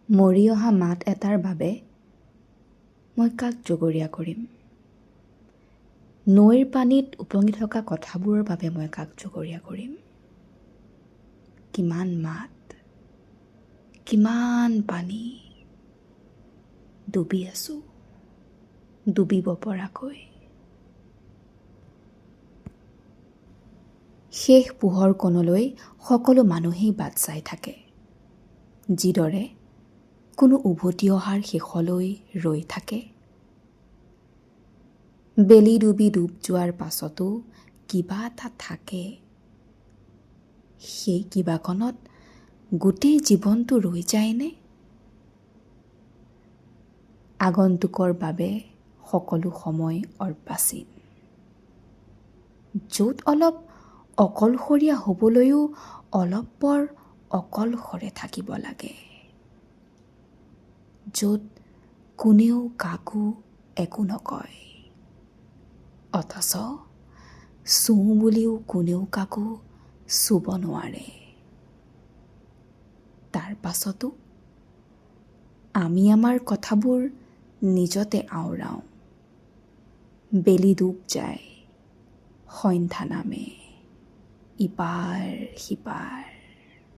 মৰি অহা মাত এটাৰ বাবে মই কাক জগৰীয়া কৰিম? নৈৰ পানীত উপঙি থকা কথাবোৰৰ বাবে মই কাক জগৰীয়া কৰিম? কিমান মাত, কিমান পানী, ডুবি আছোঁ, ডুবিব পৰাকৈ। শেষ পোহৰ কণলৈ সকলো মানুহেই বাট চাই থাকে, যিদৰে কোনো উভতি অহাৰ শেষলৈ ৰৈ থাকে। বেলি ডুবি ডুব যোৱাৰ পাছতো কিবা এটা থাকে, সেই কিবাকণত গোটেই জীৱনটো ৰৈ যায়নে? আগন্তুকৰ বাবে সকলো সময় অৰ্বাচীন, য'ত অলপ অকলশৰীয়া হ'বলৈও অলপ পৰ অকলশৰে থাকিব লাগে, য'ত কোনেও কাকো একো নকয়, অথচ চুওঁ বুলিও কোনেও কাকো চুব নোৱাৰে। তাৰ পাছতো আমি আমাৰ কথাবোৰ নিজতে আওৰাওঁ। বেলি ডুব যায়, সন্ধ্যা নামে, ইপাৰ সিপাৰ।